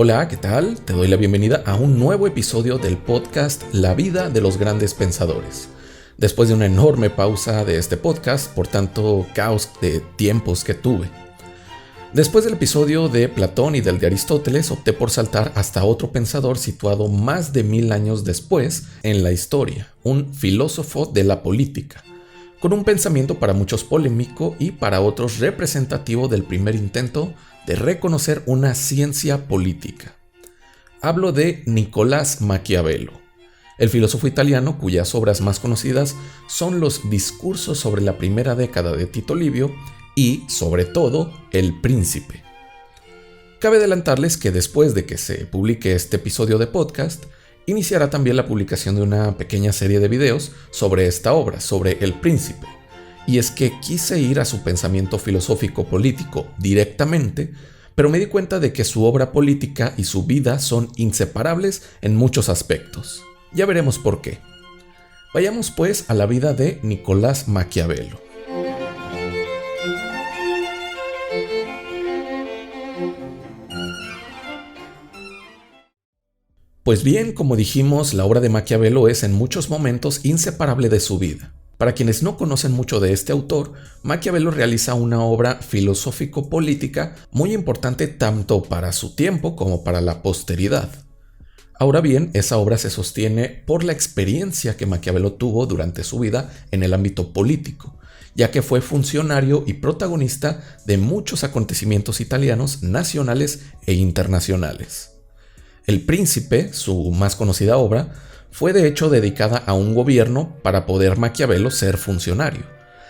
Hola, ¿qué tal? Te doy la bienvenida a un nuevo episodio del podcast La vida de los grandes pensadores. Después de una enorme pausa de este podcast por tanto caos de tiempos que tuve. Después del episodio de Platón y del de Aristóteles, opté por saltar hasta otro pensador situado más de 1000 años después en la historia, un filósofo de la política, con un pensamiento para muchos polémico y para otros representativo del primer intento de reconocer una ciencia política. Hablo de Nicolás Maquiavelo, el filósofo italiano cuyas obras más conocidas son los discursos sobre la primera década de Tito Livio y, sobre todo, El Príncipe. Cabe adelantarles que después de que se publique este episodio de podcast, iniciará también la publicación de una pequeña serie de videos sobre esta obra, sobre El Príncipe. Y es que quise ir a su pensamiento filosófico político directamente, pero me di cuenta de que su obra política y su vida son inseparables en muchos aspectos. Ya veremos por qué. Vayamos pues a la vida de Nicolás Maquiavelo. Pues bien, como dijimos, la obra de Maquiavelo es en muchos momentos inseparable de su vida. Para quienes no conocen mucho de este autor, Maquiavelo realiza una obra filosófico-política muy importante tanto para su tiempo como para la posteridad. Ahora bien, esa obra se sostiene por la experiencia que Maquiavelo tuvo durante su vida en el ámbito político, ya que fue funcionario y protagonista de muchos acontecimientos italianos nacionales e internacionales. El Príncipe, su más conocida obra, fue de hecho dedicada a un gobierno para poder Maquiavelo ser funcionario,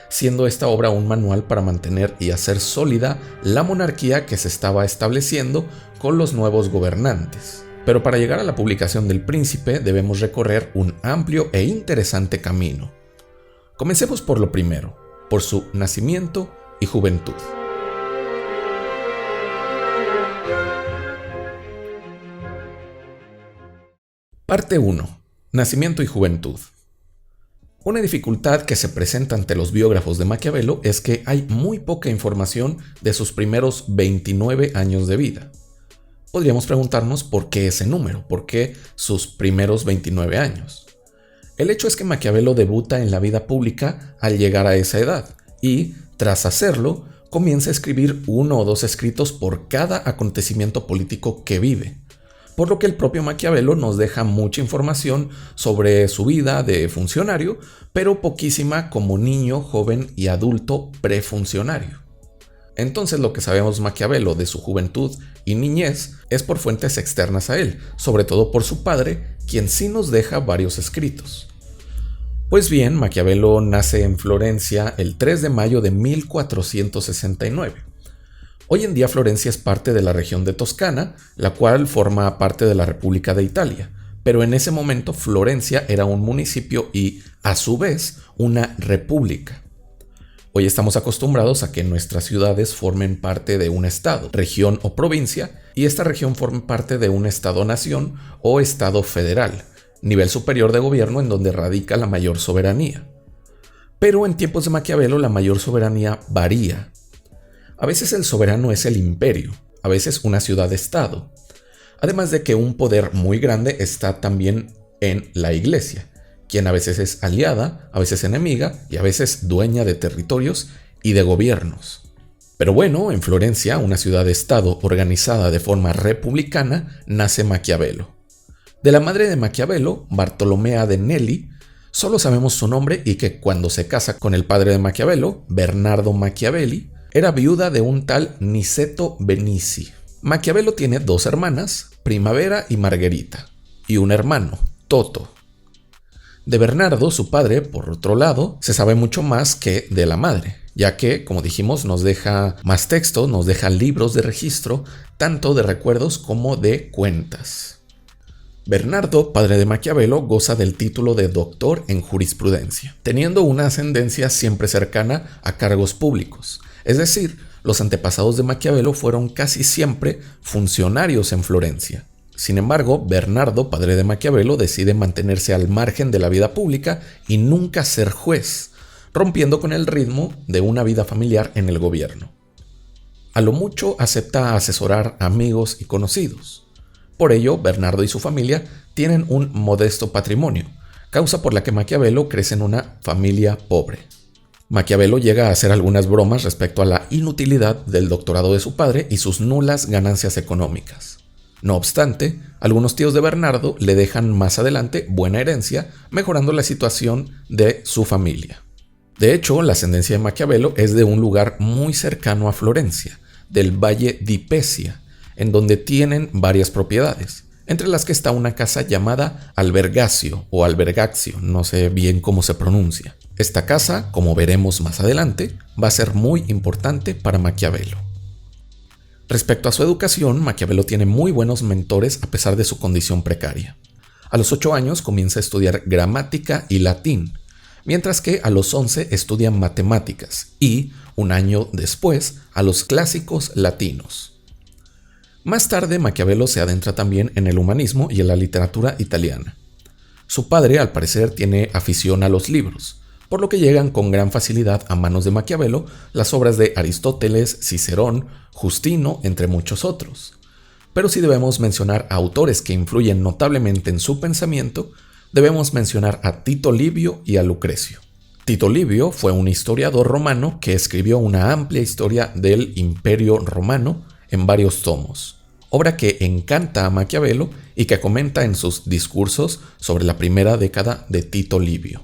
siendo esta obra un manual para mantener y hacer sólida la monarquía que se estaba estableciendo con los nuevos gobernantes. Pero para llegar a la publicación del Príncipe debemos recorrer un amplio e interesante camino. Comencemos por lo primero, por su nacimiento y juventud. Parte 1. Nacimiento y juventud. Una dificultad que se presenta ante los biógrafos de Maquiavelo es que hay muy poca información de sus primeros 29 años de vida. Podríamos preguntarnos por qué ese número, por qué sus primeros 29 años. El hecho es que Maquiavelo debuta en la vida pública al llegar a esa edad y, tras hacerlo, comienza a escribir 1 o 2 escritos por cada acontecimiento político que vive. Por lo que el propio Maquiavelo nos deja mucha información sobre su vida de funcionario, pero poquísima como niño, joven y adulto prefuncionario. Entonces lo que sabemos Maquiavelo de su juventud y niñez es por fuentes externas a él, sobre todo por su padre, quien sí nos deja varios escritos. Pues bien, Maquiavelo nace en Florencia el 3 de mayo de 1469. Hoy en día Florencia es parte de la región de Toscana, la cual forma parte de la República de Italia, pero en ese momento Florencia era un municipio y, a su vez, una república. Hoy estamos acostumbrados a que nuestras ciudades formen parte de un estado, región o provincia, y esta región forme parte de un estado-nación o estado federal, nivel superior de gobierno en donde radica la mayor soberanía. Pero en tiempos de Maquiavelo la mayor soberanía varía. A veces el soberano es el imperio, a veces una ciudad-estado, además de que un poder muy grande está también en la iglesia, quien a veces es aliada, a veces enemiga y a veces dueña de territorios y de gobiernos. Pero bueno, en Florencia, una ciudad-estado organizada de forma republicana, nace Maquiavelo. De la madre de Maquiavelo, Bartolomea de Nelli, solo sabemos su nombre y que cuando se casa con el padre de Maquiavelo, Bernardo Machiavelli, era viuda de un tal Niceto Benizi. Maquiavelo tiene 2 hermanas, Primavera y Margherita, y un hermano, Toto. De Bernardo, su padre, por otro lado, se sabe mucho más que de la madre, ya que, como dijimos, nos deja más texto, nos deja libros de registro, tanto de recuerdos como de cuentas. Bernardo, padre de Maquiavelo, goza del título de doctor en jurisprudencia, teniendo una ascendencia siempre cercana a cargos públicos. Es decir, los antepasados de Maquiavelo fueron casi siempre funcionarios en Florencia. Sin embargo, Bernardo, padre de Maquiavelo, decide mantenerse al margen de la vida pública y nunca ser juez, rompiendo con el ritmo de una vida familiar en el gobierno. A lo mucho acepta asesorar a amigos y conocidos. Por ello, Bernardo y su familia tienen un modesto patrimonio, causa por la que Maquiavelo crece en una familia pobre. Maquiavelo llega a hacer algunas bromas respecto a la inutilidad del doctorado de su padre y sus nulas ganancias económicas. No obstante, algunos tíos de Bernardo le dejan más adelante buena herencia, mejorando la situación de su familia. De hecho, la ascendencia de Maquiavelo es de un lugar muy cercano a Florencia, del Valle di Pesia, en donde tienen varias propiedades, entre las que está una casa llamada Albergacio o Albergazio, no sé bien cómo se pronuncia. Esta casa, como veremos más adelante, va a ser muy importante para Maquiavelo. Respecto a su educación, Maquiavelo tiene muy buenos mentores a pesar de su condición precaria. A los 8 años comienza a estudiar gramática y latín, mientras que a los 11 estudia matemáticas y, un año después, a los clásicos latinos. Más tarde, Maquiavelo se adentra también en el humanismo y en la literatura italiana. Su padre, al parecer, tiene afición a los libros, por lo que llegan con gran facilidad a manos de Maquiavelo las obras de Aristóteles, Cicerón, Justino, entre muchos otros. Pero si debemos mencionar a autores que influyen notablemente en su pensamiento, debemos mencionar a Tito Livio y a Lucrecio. Tito Livio fue un historiador romano que escribió una amplia historia del Imperio Romano en varios tomos, obra que encanta a Maquiavelo y que comenta en sus discursos sobre la primera década de Tito Livio.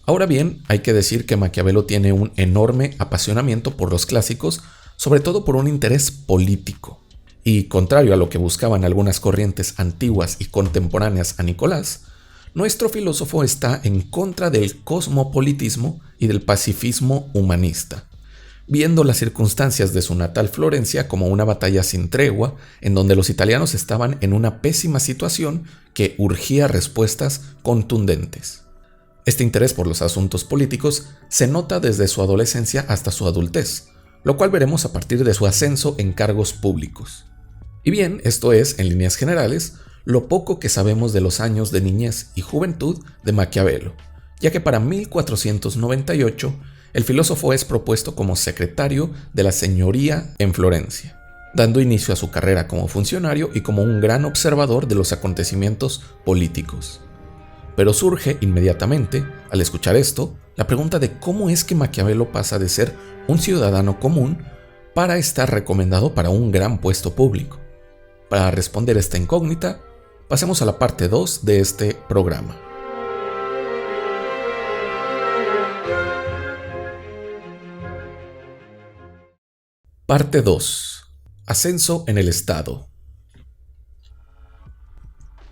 Ahora bien, hay que decir que Maquiavelo tiene un enorme apasionamiento por los clásicos, sobre todo por un interés político. Y contrario a lo que buscaban algunas corrientes antiguas y contemporáneas a Nicolás, nuestro filósofo está en contra del cosmopolitismo y del pacifismo humanista, viendo las circunstancias de su natal Florencia como una batalla sin tregua, en donde los italianos estaban en una pésima situación que urgía respuestas contundentes. Este interés por los asuntos políticos se nota desde su adolescencia hasta su adultez, lo cual veremos a partir de su ascenso en cargos públicos. Y bien, esto es, en líneas generales, lo poco que sabemos de los años de niñez y juventud de Maquiavelo, ya que para 1498 el filósofo es propuesto como secretario de la señoría en Florencia, dando inicio a su carrera como funcionario y como un gran observador de los acontecimientos políticos. Pero surge inmediatamente, al escuchar esto, la pregunta de cómo es que Maquiavelo pasa de ser un ciudadano común para estar recomendado para un gran puesto público. Para responder esta incógnita, pasemos a la parte 2 de este programa. Parte 2. Ascenso en el Estado.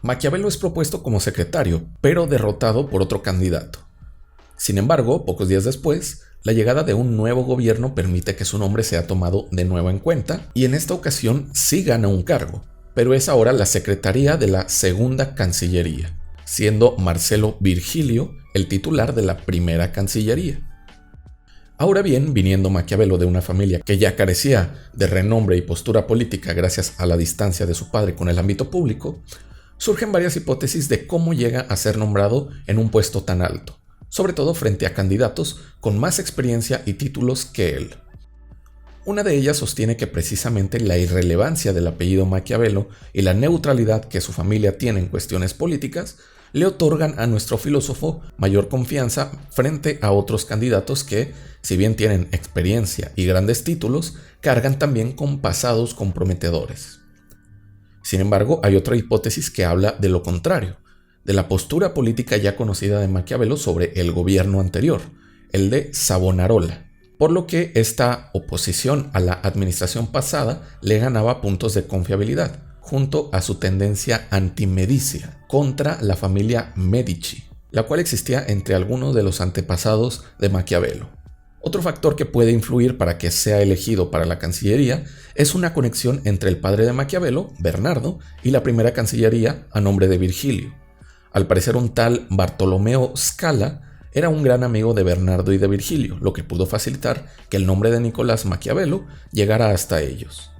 Maquiavelo es propuesto como secretario, pero derrotado por otro candidato. Sin embargo, pocos días después, la llegada de un nuevo gobierno permite que su nombre sea tomado de nuevo en cuenta, y en esta ocasión sí gana un cargo, pero es ahora la Secretaría de la Segunda Cancillería, siendo Marcelo Virgilio el titular de la Primera Cancillería. Ahora bien, viniendo Maquiavelo de una familia que ya carecía de renombre y postura política gracias a la distancia de su padre con el ámbito público, surgen varias hipótesis de cómo llega a ser nombrado en un puesto tan alto, sobre todo frente a candidatos con más experiencia y títulos que él. Una de ellas sostiene que precisamente la irrelevancia del apellido Maquiavelo y la neutralidad que su familia tiene en cuestiones políticas le otorgan a nuestro filósofo mayor confianza frente a otros candidatos que, si bien tienen experiencia y grandes títulos, cargan también con pasados comprometedores. Sin embargo, hay otra hipótesis que habla de lo contrario, de la postura política ya conocida de Maquiavelo sobre el gobierno anterior, el de Savonarola, por lo que esta oposición a la administración pasada le ganaba puntos de confiabilidad, junto a su tendencia antimedicia contra la familia Medici, la cual existía entre algunos de los antepasados de Maquiavelo. Otro factor que puede influir para que sea elegido para la Cancillería es una conexión entre el padre de Maquiavelo, Bernardo, y la primera Cancillería a nombre de Virgilio. Al parecer un tal Bartolomeo Scala era un gran amigo de Bernardo y de Virgilio, lo que pudo facilitar que el nombre de Nicolás Maquiavelo llegara hasta ellos.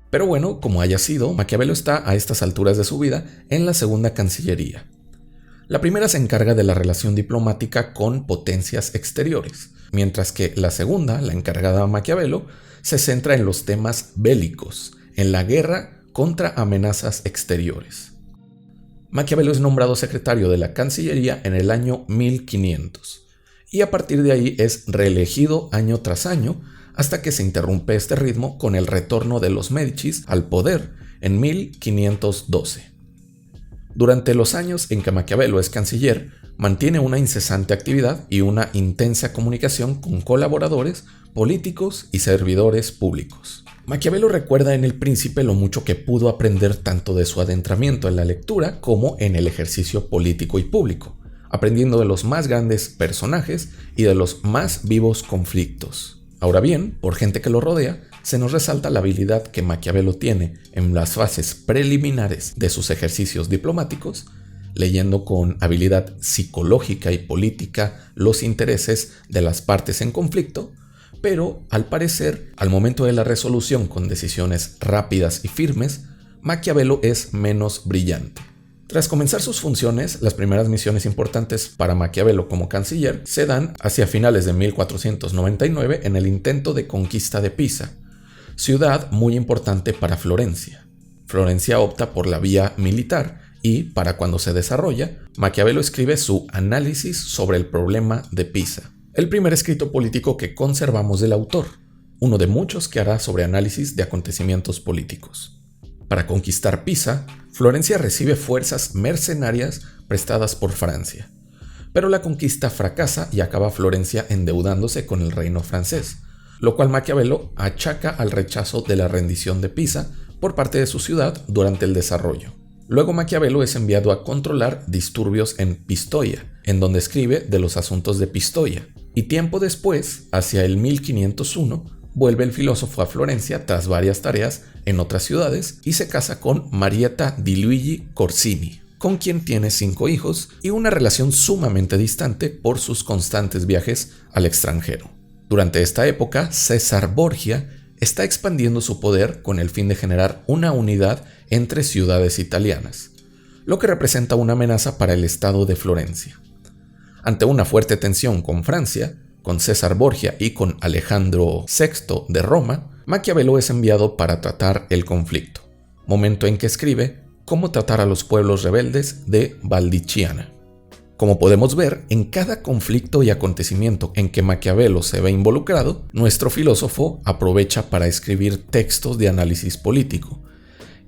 Pero bueno, como haya sido, Maquiavelo está a estas alturas de su vida en la segunda Cancillería. La primera se encarga de la relación diplomática con potencias exteriores, mientras que la segunda, la encargada a Maquiavelo, se centra en los temas bélicos, en la guerra contra amenazas exteriores. Maquiavelo es nombrado secretario de la Cancillería en el año 1500 y a partir de ahí es reelegido año tras año hasta que se interrumpe este ritmo con el retorno de los Médicis al poder en 1512. Durante los años en que Maquiavelo es canciller, mantiene una incesante actividad y una intensa comunicación con colaboradores, políticos y servidores públicos. Maquiavelo recuerda en El Príncipe lo mucho que pudo aprender tanto de su adentramiento en la lectura como en el ejercicio político y público, aprendiendo de los más grandes personajes y de los más vivos conflictos. Ahora bien, por gente que lo rodea, se nos resalta la habilidad que Maquiavelo tiene en las fases preliminares de sus ejercicios diplomáticos, leyendo con habilidad psicológica y política los intereses de las partes en conflicto, pero al parecer, al momento de la resolución con decisiones rápidas y firmes, Maquiavelo es menos brillante. Tras comenzar sus funciones, las primeras misiones importantes para Maquiavelo como canciller se dan hacia finales de 1499 en el intento de conquista de Pisa, ciudad muy importante para Florencia. Florencia opta por la vía militar y, para cuando se desarrolla, Maquiavelo escribe su Análisis sobre el problema de Pisa, el primer escrito político que conservamos del autor, uno de muchos que hará sobre análisis de acontecimientos políticos. Para conquistar Pisa, Florencia recibe fuerzas mercenarias prestadas por Francia, pero la conquista fracasa y acaba Florencia endeudándose con el reino francés, lo cual Maquiavelo achaca al rechazo de la rendición de Pisa por parte de su ciudad durante el desarrollo. Luego Maquiavelo es enviado a controlar disturbios en Pistoia, en donde escribe de los asuntos de Pistoia, y tiempo después, hacia el 1501, vuelve el filósofo a Florencia tras varias tareas en otras ciudades y se casa con Marietta di Luigi Corsini, con quien tiene 5 hijos y una relación sumamente distante por sus constantes viajes al extranjero. Durante esta época, César Borgia está expandiendo su poder con el fin de generar una unidad entre ciudades italianas, lo que representa una amenaza para el estado de Florencia. Ante una fuerte tensión con Francia, con César Borgia y con Alejandro VI de Roma, Maquiavelo es enviado para tratar el conflicto, momento en que escribe Cómo tratar a los pueblos rebeldes de Valdiciana. Como podemos ver, en cada conflicto y acontecimiento en que Maquiavelo se ve involucrado, nuestro filósofo aprovecha para escribir textos de análisis político.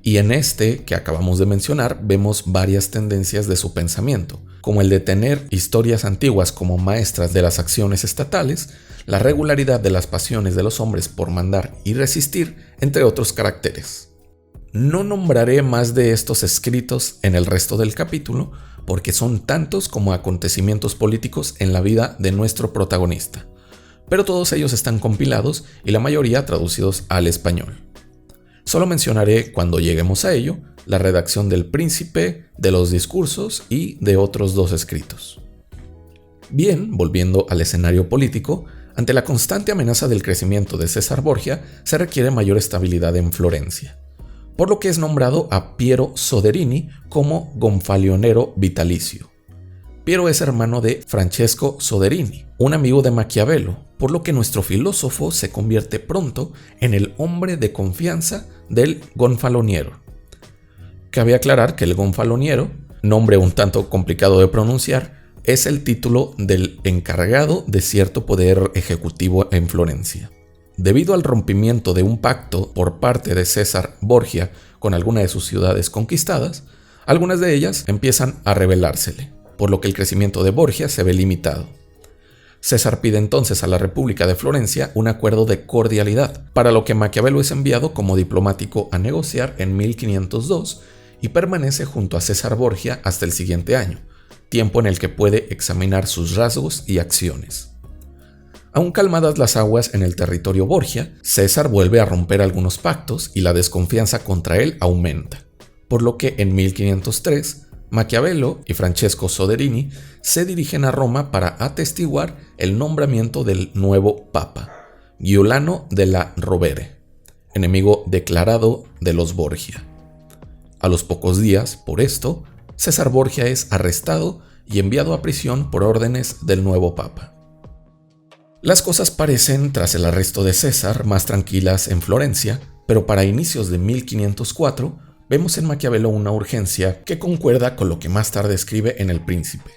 Y en este que acabamos de mencionar vemos varias tendencias de su pensamiento, como el de tener historias antiguas como maestras de las acciones estatales, la regularidad de las pasiones de los hombres por mandar y resistir, entre otros caracteres. No nombraré más de estos escritos en el resto del capítulo, porque son tantos como acontecimientos políticos en la vida de nuestro protagonista, pero todos ellos están compilados y la mayoría traducidos al español. Solo mencionaré, cuando lleguemos a ello, la redacción del Príncipe, de los discursos y de otros 2 escritos. Bien, volviendo al escenario político, ante la constante amenaza del crecimiento de César Borgia, se requiere mayor estabilidad en Florencia, por lo que es nombrado a Piero Soderini como gonfalonero vitalicio. Piero es hermano de Francesco Soderini, un amigo de Maquiavelo, por lo que nuestro filósofo se convierte pronto en el hombre de confianza del gonfaloniero. Cabe aclarar que el gonfaloniero, nombre un tanto complicado de pronunciar, es el título del encargado de cierto poder ejecutivo en Florencia. Debido al rompimiento de un pacto por parte de César Borgia con alguna de sus ciudades conquistadas, algunas de ellas empiezan a rebelársele, por lo que el crecimiento de Borgia se ve limitado. César pide entonces a la República de Florencia un acuerdo de cordialidad, para lo que Maquiavelo es enviado como diplomático a negociar en 1502 y permanece junto a César Borgia hasta el siguiente año, tiempo en el que puede examinar sus rasgos y acciones. Aún calmadas las aguas en el territorio Borgia, César vuelve a romper algunos pactos y la desconfianza contra él aumenta, por lo que en 1503 Maquiavelo y Francesco Soderini se dirigen a Roma para atestiguar el nombramiento del nuevo papa, Giuliano della Rovere, enemigo declarado de los Borgia. A los pocos días, por esto, César Borgia es arrestado y enviado a prisión por órdenes del nuevo papa. Las cosas parecen, tras el arresto de César, más tranquilas en Florencia, Pero para inicios de 1504, vemos en Maquiavelo una urgencia que concuerda con lo que más tarde escribe en El Príncipe: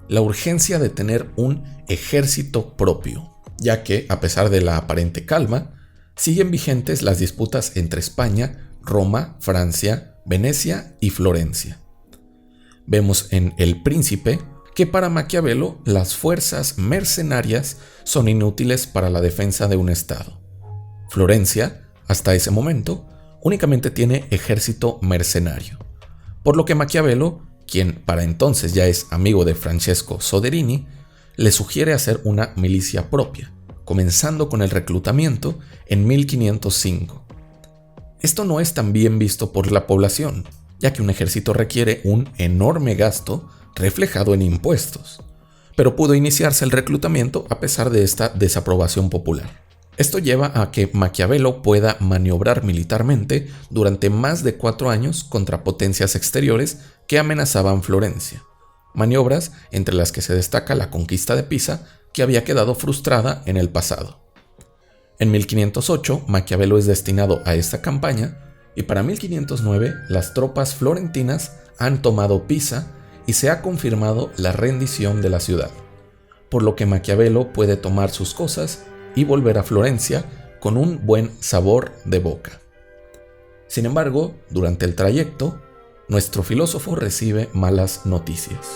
la urgencia de tener un ejército propio, ya que, a pesar de la aparente calma, siguen vigentes las disputas entre España, Roma, Francia, Venecia y Florencia. Vemos en El Príncipe que para Maquiavelo las fuerzas mercenarias son inútiles para la defensa de un estado. Florencia, hasta ese momento, únicamente tiene ejército mercenario, por lo que Maquiavelo, quien para entonces ya es amigo de Francesco Soderini, le sugiere hacer una milicia propia, comenzando con el reclutamiento en 1505. Esto no es tan bien visto por la población, ya que un ejército requiere un enorme gasto reflejado en impuestos, pero pudo iniciarse el reclutamiento a pesar de esta desaprobación popular. Esto lleva a que Maquiavelo pueda maniobrar militarmente durante más de 4 años contra potencias exteriores que amenazaban Florencia, maniobras entre las que se destaca la conquista de Pisa, que había quedado frustrada en el pasado. En 1508, Maquiavelo es destinado a esta campaña y para 1509 las tropas florentinas han tomado Pisa y se ha confirmado la rendición de la ciudad, por lo que Maquiavelo puede tomar sus cosas y volver a Florencia con un buen sabor de boca. Sin embargo, durante el trayecto, nuestro filósofo recibe malas noticias.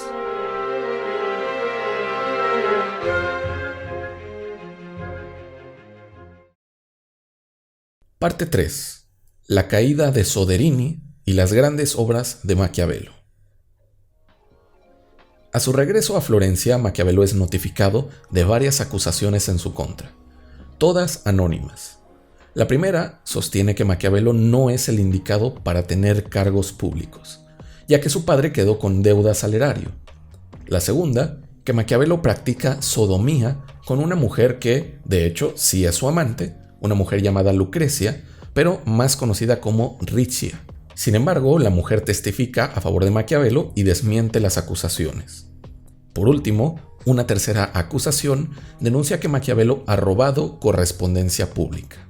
Parte 3. La caída de Soderini y las grandes obras de Maquiavelo. A su regreso a Florencia, Maquiavelo es notificado de varias acusaciones en su contra, todas anónimas. La primera sostiene que Maquiavelo no es el indicado para tener cargos públicos, ya que su padre quedó con deudas al erario. La segunda, que Maquiavelo practica sodomía con una mujer que, de hecho, sí es su amante, una mujer llamada Lucrecia, pero más conocida como Riccia. Sin embargo, la mujer testifica a favor de Maquiavelo y desmiente las acusaciones. Por último, una tercera acusación denuncia que Maquiavelo ha robado correspondencia pública.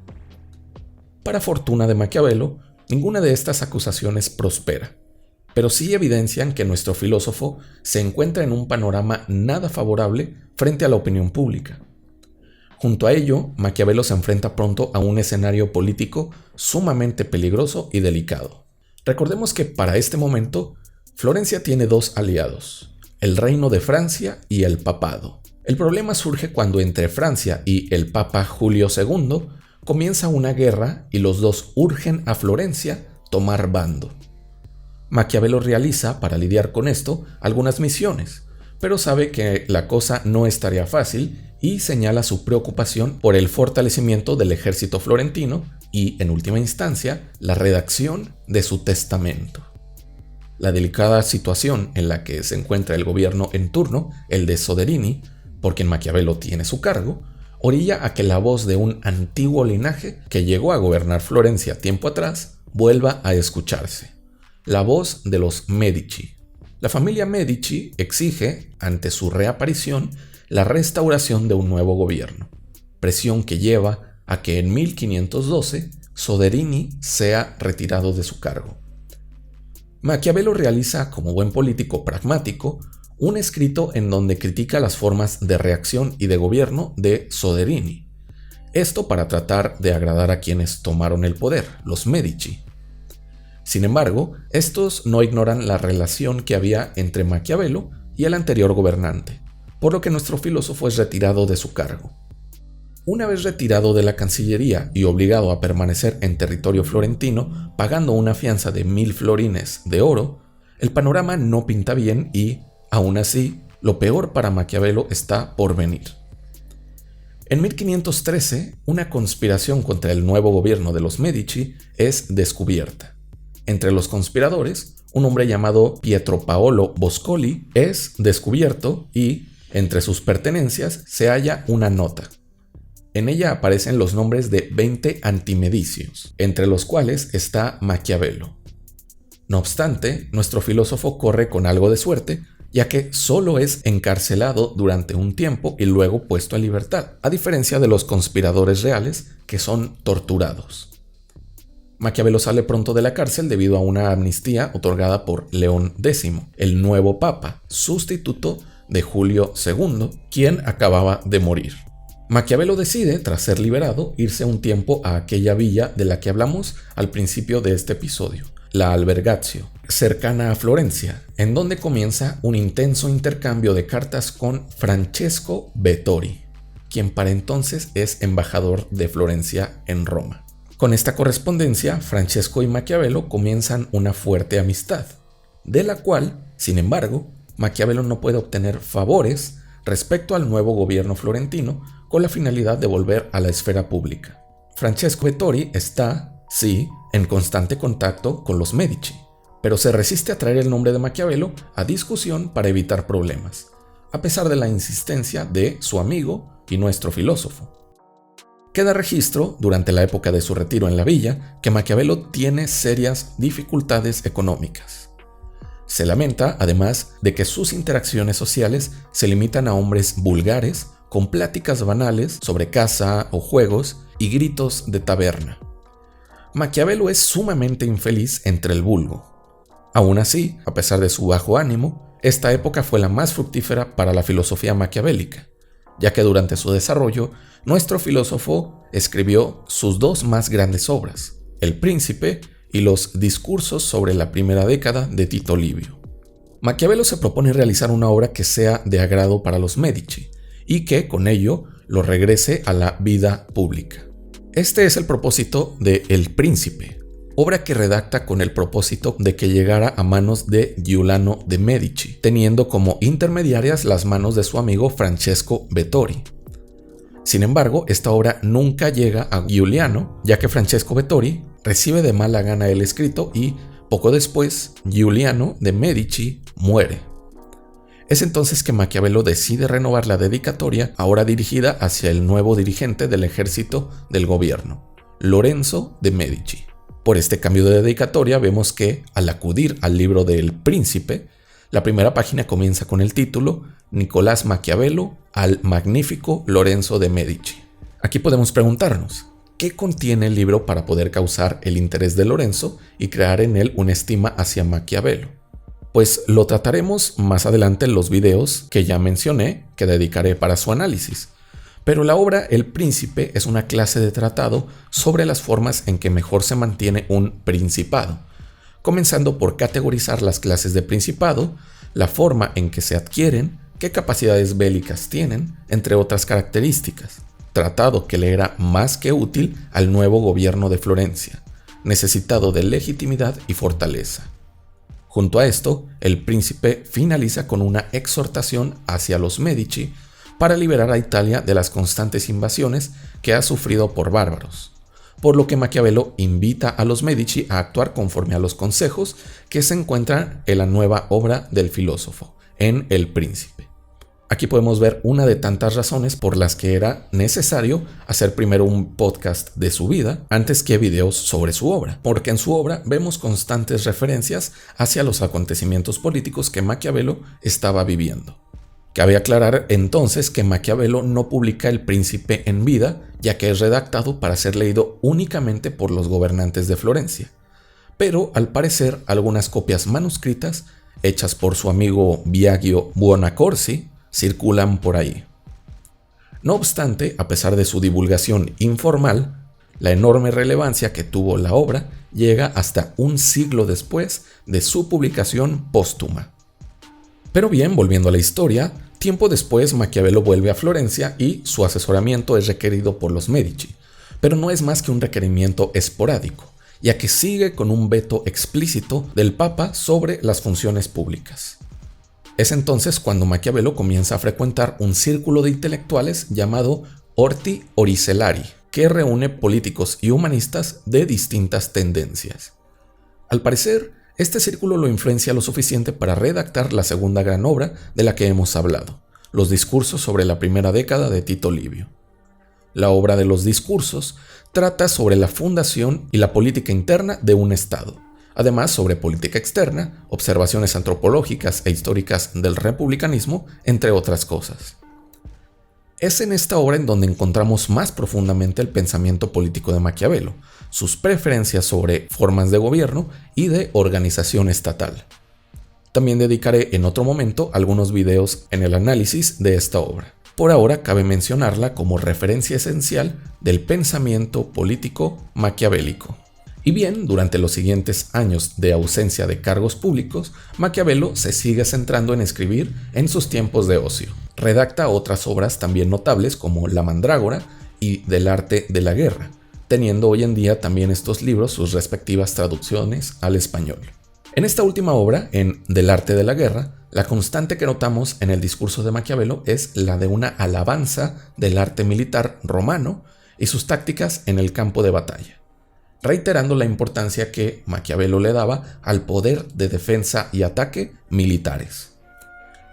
Para fortuna de Maquiavelo, ninguna de estas acusaciones prospera, pero sí evidencian que nuestro filósofo se encuentra en un panorama nada favorable frente a la opinión pública. Junto a ello, Maquiavelo se enfrenta pronto a un escenario político sumamente peligroso y delicado. Recordemos que para este momento, Florencia tiene dos aliados: el Reino de Francia y el Papado. El problema surge cuando entre Francia y el Papa Julio II comienza una guerra y los dos urgen a Florencia tomar bando. Maquiavelo realiza, para lidiar con esto, algunas misiones, pero sabe que la cosa no estaría fácil y señala su preocupación por el fortalecimiento del ejército florentino y, en última instancia, la redacción de su testamento. La delicada situación en la que se encuentra el gobierno en turno, el de Soderini, por quien Maquiavelo tiene su cargo, orilla a que la voz de un antiguo linaje que llegó a gobernar Florencia tiempo atrás vuelva a escucharse: la voz de los Medici. La familia Medici exige, ante su reaparición, la restauración de un nuevo gobierno, presión que lleva a que en 1512 Soderini sea retirado de su cargo. Maquiavelo realiza, como buen político pragmático, un escrito en donde critica las formas de reacción y de gobierno de Soderini. Esto para tratar de agradar a quienes tomaron el poder, los Medici. Sin embargo, estos no ignoran la relación que había entre Maquiavelo y el anterior gobernante, por lo que nuestro filósofo es retirado de su cargo. Una vez retirado de la Cancillería y obligado a permanecer en territorio florentino pagando una fianza de 1000 florines de oro, el panorama no pinta bien y, aún así, lo peor para Maquiavelo está por venir. En 1513, una conspiración contra el nuevo gobierno de los Medici es descubierta. Entre los conspiradores, un hombre llamado Pietro Paolo Boscoli es descubierto y, entre sus pertenencias, se halla una nota. En ella aparecen los nombres de 20 antimedicios, entre los cuales está Maquiavelo. No obstante, nuestro filósofo corre con algo de suerte, ya que solo es encarcelado durante un tiempo y luego puesto en libertad, a diferencia de los conspiradores reales, que son torturados. Maquiavelo sale pronto de la cárcel debido a una amnistía otorgada por León X, el nuevo papa, sustituto de Julio II, quien acababa de morir. Maquiavelo decide, tras ser liberado, irse un tiempo a aquella villa de la que hablamos al principio de este episodio, la Albergazio, cercana a Florencia, en donde comienza un intenso intercambio de cartas con Francesco Vettori, quien para entonces es embajador de Florencia en Roma. Con esta correspondencia, Francesco y Maquiavelo comienzan una fuerte amistad, de la cual, sin embargo, Maquiavelo no puede obtener favores respecto al nuevo gobierno florentino con la finalidad de volver a la esfera pública. Francesco Vettori está, sí, en constante contacto con los Medici, pero se resiste a traer el nombre de Maquiavelo a discusión para evitar problemas, a pesar de la insistencia de su amigo y nuestro filósofo. Queda registro, durante la época de su retiro en la villa, que Maquiavelo tiene serias dificultades económicas. Se lamenta, además, de que sus interacciones sociales se limitan a hombres vulgares, con pláticas banales sobre caza o juegos y gritos de taberna. Maquiavelo es sumamente infeliz entre el vulgo. Aún así, a pesar de su bajo ánimo, esta época fue la más fructífera para la filosofía maquiavélica, ya que durante su desarrollo, nuestro filósofo escribió sus dos más grandes obras, El Príncipe y los discursos sobre la primera década de Tito Livio. Maquiavelo se propone realizar una obra que sea de agrado para los Medici y que, con ello, lo regrese a la vida pública. Este es el propósito de El Príncipe, obra que redacta con el propósito de que llegara a manos de Giuliano de Medici, teniendo como intermediarias las manos de su amigo Francesco Vettori. Sin embargo, esta obra nunca llega a Giuliano, ya que Francesco Vettori recibe de mala gana el escrito y, poco después, Giuliano de Medici muere. Es entonces que Maquiavelo decide renovar la dedicatoria, ahora dirigida hacia el nuevo dirigente del ejército del gobierno, Lorenzo de Medici. Por este cambio de dedicatoria vemos que, al acudir al libro del Príncipe, la primera página comienza con el título Nicolás Maquiavelo al magnífico Lorenzo de Medici. Aquí podemos preguntarnos, ¿qué contiene el libro para poder causar el interés de Lorenzo y crear en él una estima hacia Maquiavelo? Pues lo trataremos más adelante en los videos que ya mencioné, que dedicaré para su análisis. Pero la obra El Príncipe es una clase de tratado sobre las formas en que mejor se mantiene un principado, comenzando por categorizar las clases de principado, la forma en que se adquieren, qué capacidades bélicas tienen, entre otras características. Tratado que le era más que útil al nuevo gobierno de Florencia, necesitado de legitimidad y fortaleza. Junto a esto, El Príncipe finaliza con una exhortación hacia los Medici para liberar a Italia de las constantes invasiones que ha sufrido por bárbaros, por lo que Maquiavelo invita a los Medici a actuar conforme a los consejos que se encuentran en la nueva obra del filósofo, en El Príncipe. Aquí podemos ver una de tantas razones por las que era necesario hacer primero un podcast de su vida antes que videos sobre su obra, porque en su obra vemos constantes referencias hacia los acontecimientos políticos que Maquiavelo estaba viviendo. Cabe aclarar entonces que Maquiavelo no publica El Príncipe en vida, ya que es redactado para ser leído únicamente por los gobernantes de Florencia, pero al parecer algunas copias manuscritas, hechas por su amigo Biagio Buonaccorsi, circulan por ahí. No obstante, a pesar de su divulgación informal, la enorme relevancia que tuvo la obra llega hasta un siglo después de su publicación póstuma. Pero bien, volviendo a la historia, tiempo después Maquiavelo vuelve a Florencia y su asesoramiento es requerido por los Medici, pero no es más que un requerimiento esporádico, ya que sigue con un veto explícito del Papa sobre las funciones públicas. Es entonces cuando Maquiavelo comienza a frecuentar un círculo de intelectuales llamado Orti Oricellari, que reúne políticos y humanistas de distintas tendencias. Al parecer, este círculo lo influencia lo suficiente para redactar la segunda gran obra de la que hemos hablado, los discursos sobre la primera década de Tito Livio. La obra de los discursos trata sobre la fundación y la política interna de un Estado. Además, sobre política externa, observaciones antropológicas e históricas del republicanismo, entre otras cosas. Es en esta obra en donde encontramos más profundamente el pensamiento político de Maquiavelo, sus preferencias sobre formas de gobierno y de organización estatal. También dedicaré en otro momento algunos videos en el análisis de esta obra. Por ahora cabe mencionarla como referencia esencial del pensamiento político maquiavélico. Y bien, durante los siguientes años de ausencia de cargos públicos, Maquiavelo se sigue centrando en escribir en sus tiempos de ocio. Redacta otras obras también notables como La Mandrágora y Del arte de la guerra, teniendo hoy en día también estos libros sus respectivas traducciones al español. En esta última obra, en Del arte de la guerra, la constante que notamos en el discurso de Maquiavelo es la de una alabanza del arte militar romano y sus tácticas en el campo de batalla, reiterando la importancia que Maquiavelo le daba al poder de defensa y ataque militares.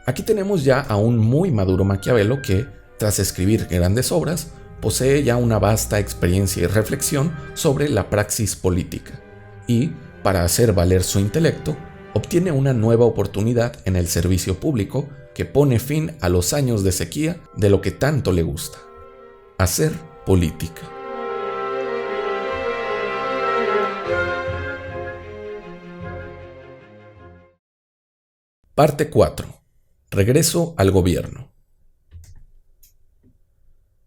Aquí tenemos ya a un muy maduro Maquiavelo que, tras escribir grandes obras, posee ya una vasta experiencia y reflexión sobre la praxis política y, para hacer valer su intelecto, obtiene una nueva oportunidad en el servicio público que pone fin a los años de sequía de lo que tanto le gusta: hacer política. Parte 4. Regreso al gobierno.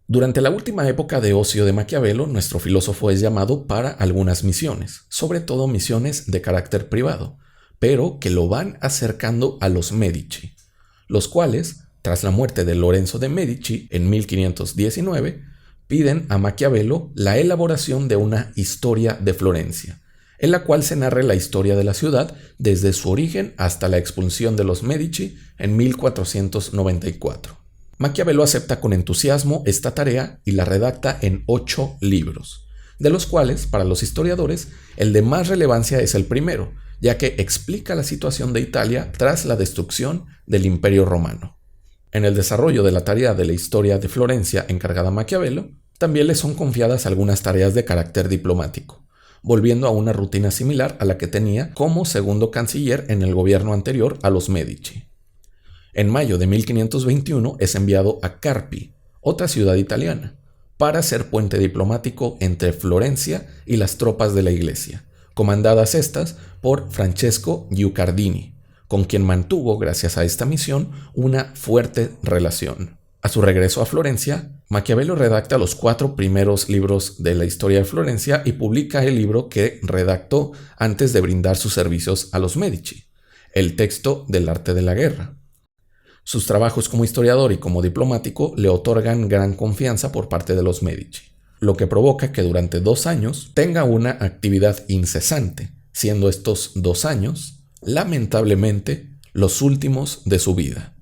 Durante la última época de ocio de Maquiavelo, nuestro filósofo es llamado para algunas misiones, sobre todo misiones de carácter privado, pero que lo van acercando a los Medici, los cuales, tras la muerte de Lorenzo de Medici en 1519, piden a Maquiavelo la elaboración de una historia de Florencia, en la cual se narre la historia de la ciudad desde su origen hasta la expulsión de los Medici en 1494. Maquiavelo acepta con entusiasmo esta tarea y la redacta en 8 libros, de los cuales, para los historiadores, el de más relevancia es el primero, ya que explica la situación de Italia tras la destrucción del Imperio Romano. En el desarrollo de la tarea de la historia de Florencia encargada a Maquiavelo, también le son confiadas algunas tareas de carácter diplomático, volviendo a una rutina similar a la que tenía como segundo canciller en el gobierno anterior a los Medici. En mayo de 1521 es enviado a Carpi, otra ciudad italiana, para ser puente diplomático entre Florencia y las tropas de la Iglesia, comandadas estas por Francesco Guicciardini, con quien mantuvo, gracias a esta misión, una fuerte relación. A su regreso a Florencia, Maquiavelo redacta los 4 primeros libros de la historia de Florencia y publica el libro que redactó antes de brindar sus servicios a los Medici, el texto del arte de la guerra. Sus trabajos como historiador y como diplomático le otorgan gran confianza por parte de los Medici, lo que provoca que durante 2 años tenga una actividad incesante, siendo estos 2 años, lamentablemente, los últimos de su vida.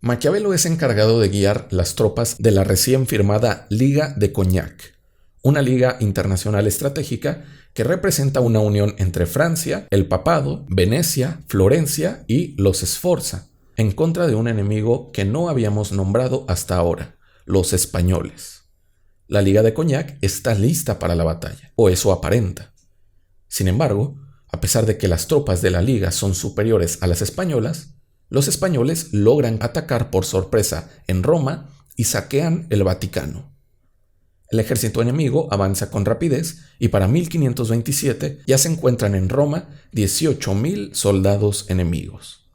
Maquiavelo es encargado de guiar las tropas de la recién firmada Liga de Cognac, una liga internacional estratégica que representa una unión entre Francia, el Papado, Venecia, Florencia y los Sforza, en contra de un enemigo que no habíamos nombrado hasta ahora, los españoles. La Liga de Cognac está lista para la batalla, o eso aparenta. Sin embargo, a pesar de que las tropas de la Liga son superiores a las españolas, los españoles logran atacar por sorpresa en Roma y saquean el Vaticano. El ejército enemigo avanza con rapidez y para 1527 ya se encuentran en Roma 18.000 soldados enemigos.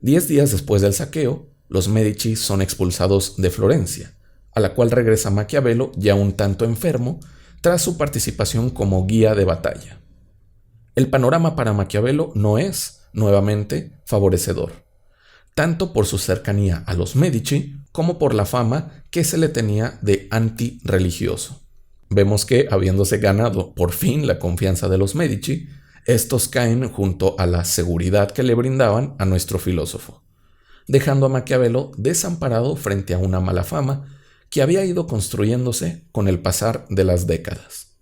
10 días después del saqueo, los Medici son expulsados de Florencia, a la cual regresa Maquiavelo ya un tanto enfermo tras su participación como guía de batalla. El panorama para Maquiavelo no es, nuevamente, favorecedor, tanto por su cercanía a los Medici como por la fama que se le tenía de antirreligioso. Vemos que, habiéndose ganado por fin la confianza de los Medici, estos caen junto a la seguridad que le brindaban a nuestro filósofo, dejando a Maquiavelo desamparado frente a una mala fama que había ido construyéndose con el pasar de las décadas.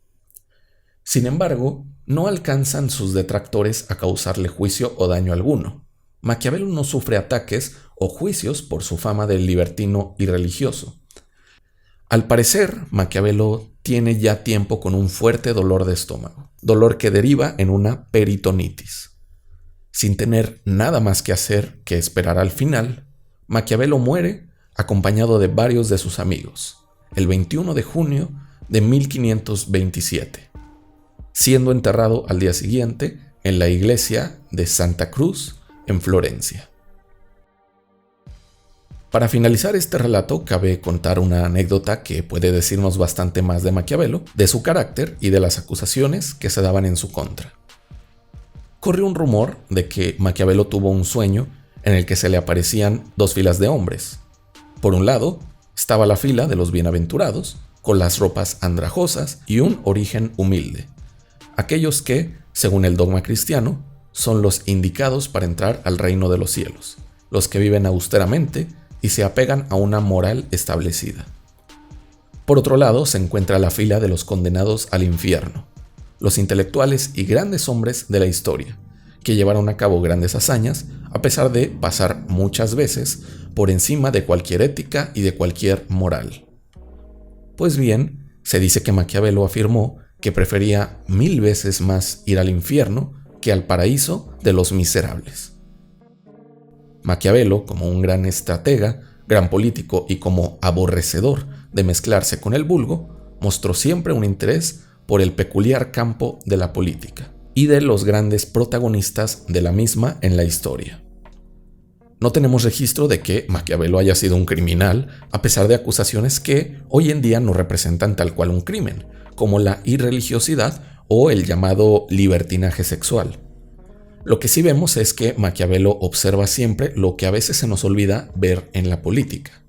Sin embargo, no alcanzan sus detractores a causarle juicio o daño alguno. Maquiavelo no sufre ataques o juicios por su fama de libertino y religioso. Al parecer, Maquiavelo tiene ya tiempo con un fuerte dolor de estómago, dolor que deriva en una peritonitis. Sin tener nada más que hacer que esperar al final, Maquiavelo muere acompañado de varios de sus amigos, el 21 de junio de 1527, siendo enterrado al día siguiente en la iglesia de Santa Cruz en Florencia. Para finalizar este relato, cabe contar una anécdota que puede decirnos bastante más de Maquiavelo, de su carácter y de las acusaciones que se daban en su contra. Corrió un rumor de que Maquiavelo tuvo un sueño en el que se le aparecían dos filas de hombres. Por un lado, estaba la fila de los bienaventurados, con las ropas andrajosas y un origen humilde, aquellos que, según el dogma cristiano, son los indicados para entrar al reino de los cielos, los que viven austeramente y se apegan a una moral establecida. Por otro lado, se encuentra la fila de los condenados al infierno, los intelectuales y grandes hombres de la historia, que llevaron a cabo grandes hazañas a pesar de pasar muchas veces por encima de cualquier ética y de cualquier moral. Pues bien, se dice que Maquiavelo afirmó que prefería 1000 veces más ir al infierno que al paraíso de los miserables. Maquiavelo, como un gran estratega, gran político y como aborrecedor de mezclarse con el vulgo, mostró siempre un interés por el peculiar campo de la política y de los grandes protagonistas de la misma en la historia. No tenemos registro de que Maquiavelo haya sido un criminal, a pesar de acusaciones que hoy en día no representan tal cual un crimen, como la irreligiosidad o el llamado libertinaje sexual. Lo que sí vemos es que Maquiavelo observa siempre lo que a veces se nos olvida ver en la política,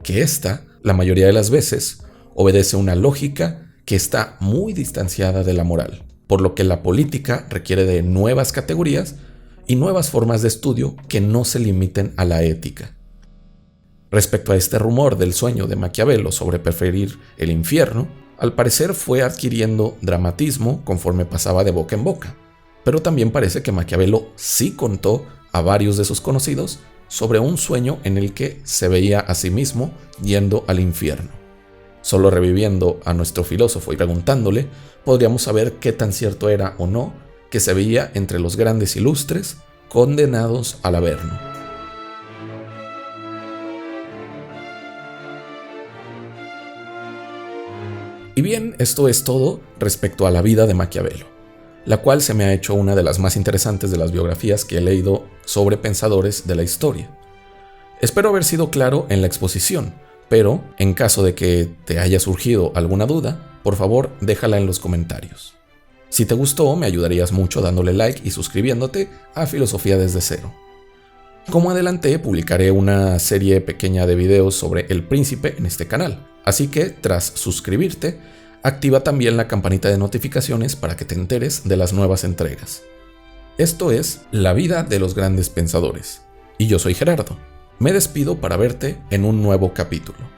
que ésta, la mayoría de las veces, obedece una lógica que está muy distanciada de la moral, por lo que la política requiere de nuevas categorías y nuevas formas de estudio que no se limiten a la ética. Respecto a este rumor del sueño de Maquiavelo sobre preferir el infierno, al parecer fue adquiriendo dramatismo conforme pasaba de boca en boca. Pero también parece que Maquiavelo sí contó a varios de sus conocidos sobre un sueño en el que se veía a sí mismo yendo al infierno. Solo reviviendo a nuestro filósofo y preguntándole, podríamos saber qué tan cierto era o no que se veía entre los grandes ilustres condenados al averno. Y bien, esto es todo respecto a la vida de Maquiavelo, la cual se me ha hecho una de las más interesantes de las biografías que he leído sobre pensadores de la historia. Espero haber sido claro en la exposición, pero en caso de que te haya surgido alguna duda, por favor déjala en los comentarios. Si te gustó, me ayudarías mucho dándole like y suscribiéndote a Filosofía desde Cero. Como adelanté, publicaré una serie pequeña de videos sobre El Príncipe en este canal, así que tras suscribirte, activa también la campanita de notificaciones para que te enteres de las nuevas entregas. Esto es La vida de los grandes pensadores, y yo soy Gerardo. Me despido para verte en un nuevo capítulo.